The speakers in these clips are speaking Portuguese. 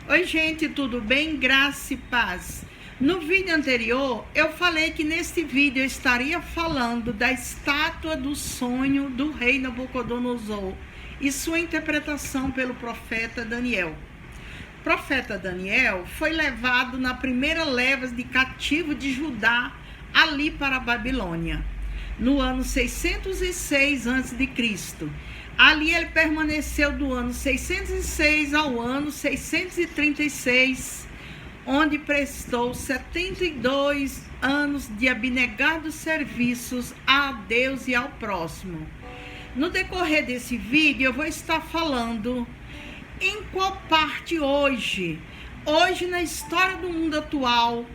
Oi, gente, tudo bem? Graça e paz. No vídeo anterior, eu falei que neste vídeo eu estaria falando da estátua do sonho do rei Nabucodonosor e sua interpretação pelo profeta Daniel. O profeta Daniel foi levado na primeira leva de cativo de Judá ali para a Babilônia, no ano 606 a.C. Ali ele permaneceu do ano 606 ao ano 636, onde prestou 72 anos de abnegados serviços a Deus e ao próximo. No decorrer desse vídeo, eu vou estar falando em qual parte hoje na história do mundo atual,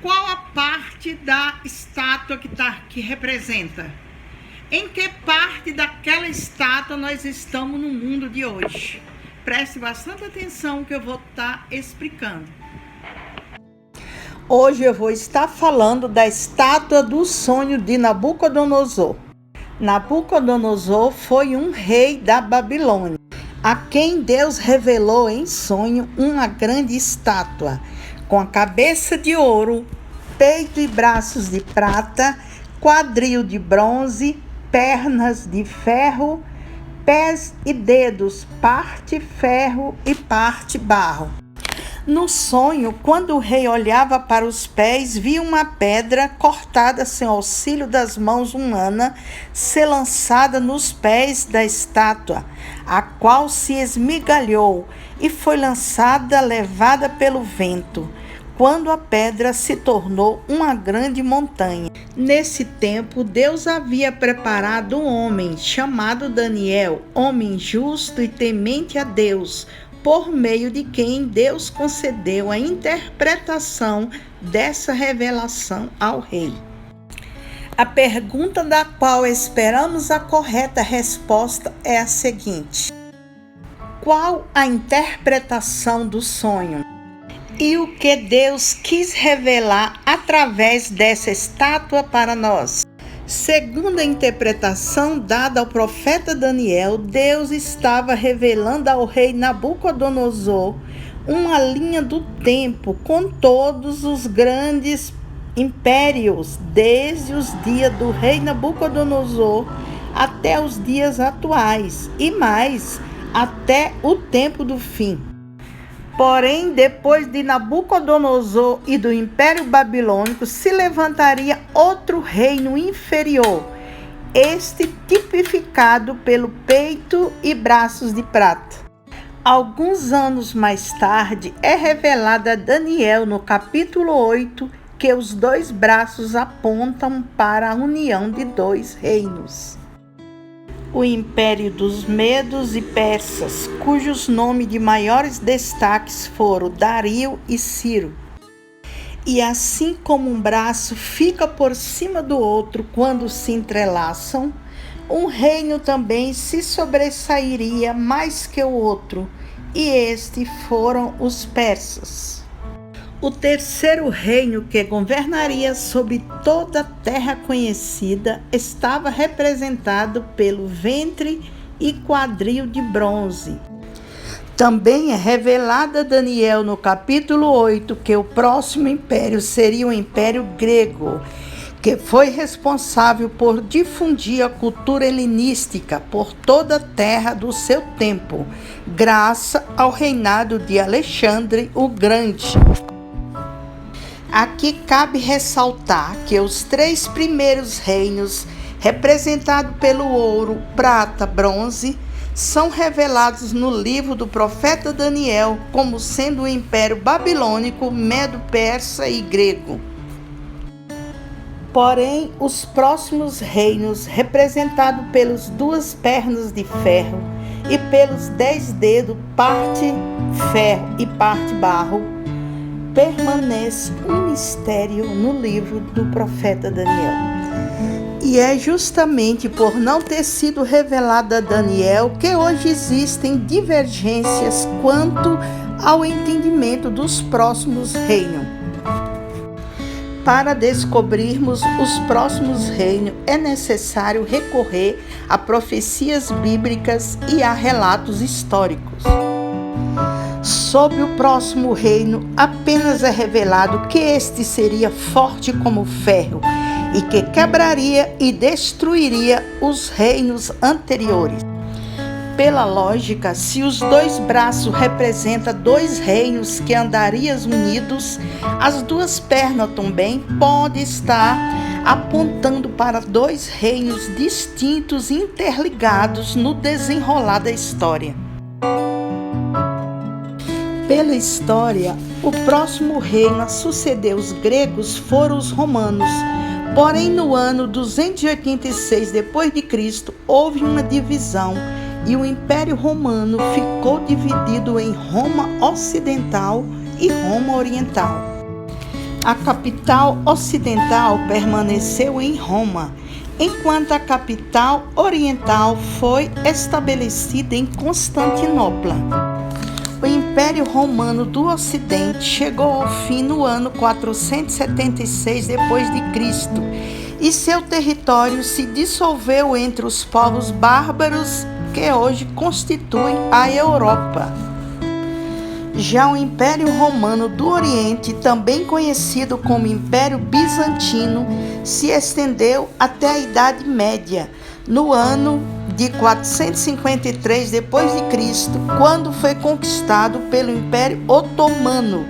qual a parte da estátua que representa. Em que parte daquela estátua nós estamos no mundo de hoje? Preste bastante atenção que eu vou estar explicando. Hoje eu vou estar falando da estátua do sonho de Nabucodonosor. Nabucodonosor foi um rei da Babilônia, a quem Deus revelou em sonho uma grande estátua, com a cabeça de ouro, peito e braços de prata, quadril de bronze, pernas de ferro, pés e dedos, parte ferro e parte barro. No sonho, quando o rei olhava para os pés, via uma pedra cortada sem auxílio das mãos humanas ser lançada nos pés da estátua, a qual se esmigalhou e foi levada pelo vento, quando a pedra se tornou uma grande montanha. Nesse tempo, Deus havia preparado um homem chamado Daniel, homem justo e temente a Deus, por meio de quem Deus concedeu a interpretação dessa revelação ao rei. A pergunta da qual esperamos a correta resposta é a seguinte: qual a interpretação do sonho? E o que Deus quis revelar através dessa estátua para nós? Segundo a interpretação dada ao profeta Daniel, Deus estava revelando ao rei Nabucodonosor uma linha do tempo com todos os grandes impérios, desde os dias do rei Nabucodonosor até os dias atuais, e mais, até o tempo do fim. Porém, depois de Nabucodonosor e do Império Babilônico, se levantaria outro reino inferior, este tipificado pelo peito e braços de prata. Alguns anos mais tarde, é revelado a Daniel, no capítulo 8, que os dois braços apontam para a união de dois reinos. O Império dos Medos e Persas, cujos nomes de maiores destaques foram Dario e Ciro. E assim como um braço fica por cima do outro quando se entrelaçam, um reino também se sobressairia mais que o outro, e estes foram os persas. O terceiro reino, que governaria sobre toda a terra conhecida, estava representado pelo ventre e quadril de bronze. Também é revelado a Daniel no capítulo 8 que o próximo império seria o Império Grego, que foi responsável por difundir a cultura helenística por toda a terra do seu tempo, graças ao reinado de Alexandre o Grande. Aqui cabe ressaltar que os três primeiros reinos, representados pelo ouro, prata, bronze, são revelados no livro do profeta Daniel como sendo o Império Babilônico, Medo-Persa e Grego. Porém, os próximos reinos, representados pelas duas pernas de ferro e pelos 10 dedos, parte ferro e parte barro, permanece um mistério no livro do profeta Daniel. E é justamente por não ter sido revelado a Daniel que hoje existem divergências quanto ao entendimento dos próximos reinos. Para descobrirmos os próximos reinos, é necessário recorrer a profecias bíblicas e a relatos históricos. Sob o próximo reino, apenas é revelado que este seria forte como ferro e que quebraria e destruiria os reinos anteriores. Pela lógica, se os dois braços representam dois reinos que andariam unidos, as duas pernas também podem estar apontando para dois reinos distintos e interligados no desenrolar da história. Pela história, o próximo reino a suceder os gregos foram os romanos. Porém, no ano 286 d.C., houve uma divisão e o Império Romano ficou dividido em Roma Ocidental e Roma Oriental. A capital ocidental permaneceu em Roma, enquanto a capital oriental foi estabelecida em Constantinopla. O Império Romano do Ocidente chegou ao fim no ano 476 d.C. e seu território se dissolveu entre os povos bárbaros que hoje constituem a Europa. Já o Império Romano do Oriente, também conhecido como Império Bizantino, se estendeu até a Idade Média, no ano de 453 d.C., quando foi conquistado pelo Império Otomano.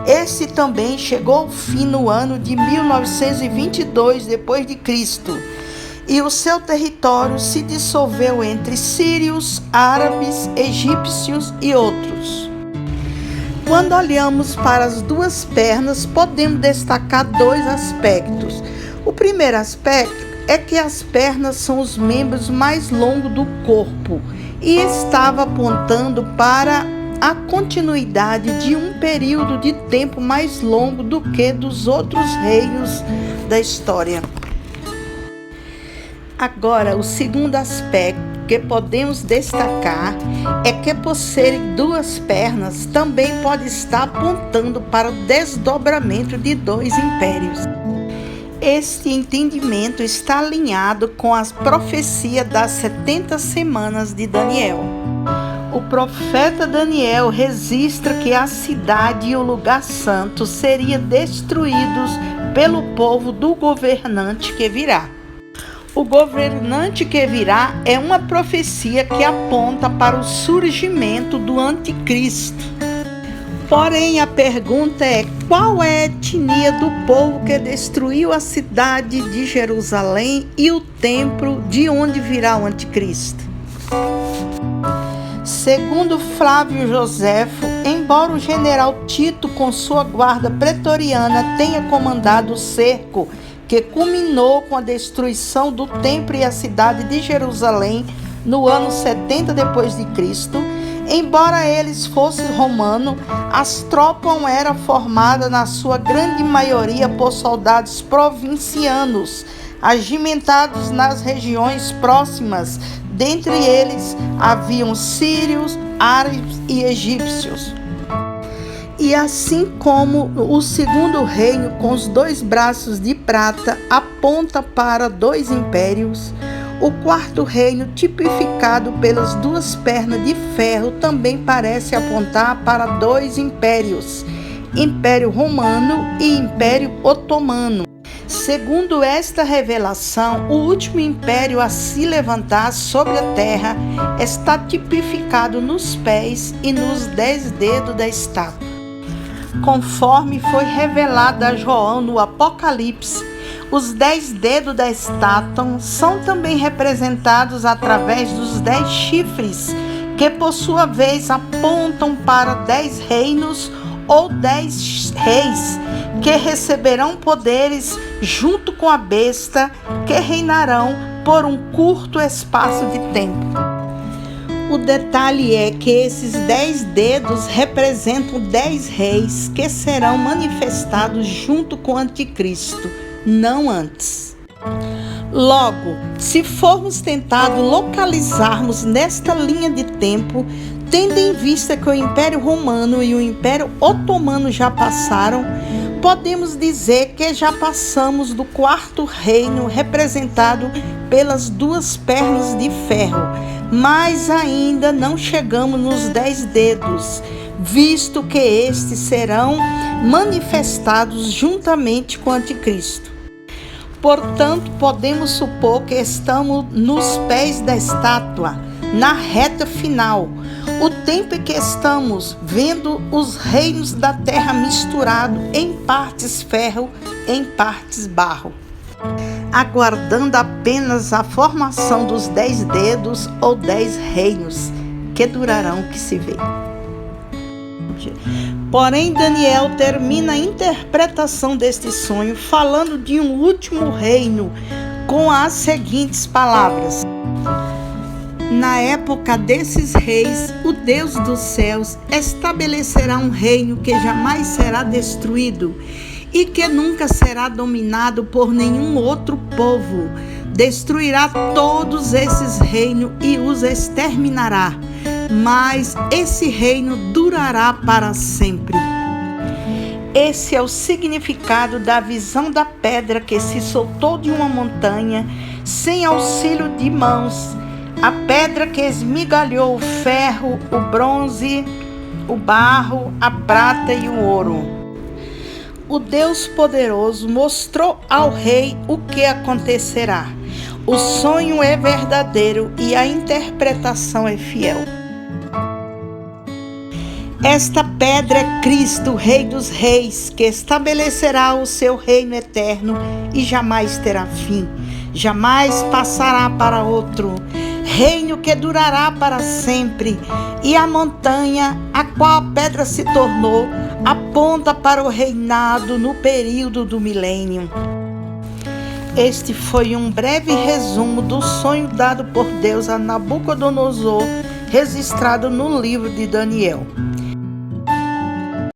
Esse também chegou ao fim no ano de 1922 d.C., e o seu território se dissolveu entre sírios, árabes, egípcios e outros. Quando olhamos para as duas pernas, podemos destacar dois aspectos. O primeiro aspecto é que as pernas são os membros mais longos do corpo e estava apontando para a continuidade de um período de tempo mais longo do que dos outros reinos da história. Agora, o segundo aspecto que podemos destacar é que, por serem duas pernas, também pode estar apontando para o desdobramento de dois impérios. Este entendimento está alinhado com as profecias das 70 semanas de Daniel. O profeta Daniel registra que a cidade e o lugar santo seriam destruídos pelo povo do governante que virá. O governante que virá é uma profecia que aponta para o surgimento do anticristo. Porém, a pergunta é: qual é a etnia do povo que destruiu a cidade de Jerusalém e o templo de onde virá o anticristo? Segundo Flávio Joséfo, embora o general Tito com sua guarda pretoriana tenha comandado o cerco que culminou com a destruição do templo e a cidade de Jerusalém no ano 70 d.C., embora eles fossem romanos, as tropas eram formadas na sua grande maioria por soldados provincianos, agimentados nas regiões próximas. Dentre eles haviam sírios, árabes e egípcios. E assim como o segundo reino, com os dois braços de prata, aponta para dois impérios, o quarto reino, tipificado pelas duas pernas de ferro, também parece apontar para dois impérios, Império Romano e Império Otomano. Segundo esta revelação, o último império a se levantar sobre a terra está tipificado nos pés e nos 10 dedos da estátua. Conforme foi revelado a João no Apocalipse, os 10 dedos da estátua são também representados através dos 10 chifres, que por sua vez apontam para 10 reinos ou 10 reis, que receberão poderes junto com a besta, que reinarão por um curto espaço de tempo. O detalhe é que esses 10 dedos representam 10 reis que serão manifestados junto com o anticristo, não antes. Logo, se formos tentar localizarmos nesta linha de tempo, tendo em vista que o Império Romano e o Império Otomano já passaram, podemos dizer que já passamos do quarto reino, representado pelas duas pernas de ferro, mas ainda não chegamos nos 10 dedos, visto que estes serão manifestados juntamente com o anticristo. Portanto, podemos supor que estamos nos pés da estátua, na reta final, o tempo em que estamos vendo os reinos da terra misturados em partes ferro, em partes barro, aguardando apenas a formação dos 10 dedos ou 10 reinos, que durarão que se vê. Porém, Daniel termina a interpretação deste sonho falando de um último reino com as seguintes palavras: na época desses reis, o Deus dos céus estabelecerá um reino que jamais será destruído e que nunca será dominado por nenhum outro povo. Destruirá todos esses reinos e os exterminará, mas esse reino durará para sempre. Esse é o significado da visão da pedra que se soltou de uma montanha sem auxílio de mãos, a pedra que esmigalhou o ferro, o bronze, o barro, a prata e o ouro. O Deus poderoso mostrou ao rei o que acontecerá. O sonho é verdadeiro e a interpretação é fiel. Esta pedra é Cristo, Rei dos Reis, que estabelecerá o seu reino eterno e jamais terá fim, jamais passará para outro. Reino que durará para sempre, e a montanha, a qual a pedra se tornou, aponta para o reinado no período do milênio. Este foi um breve resumo do sonho dado por Deus a Nabucodonosor, registrado no livro de Daniel.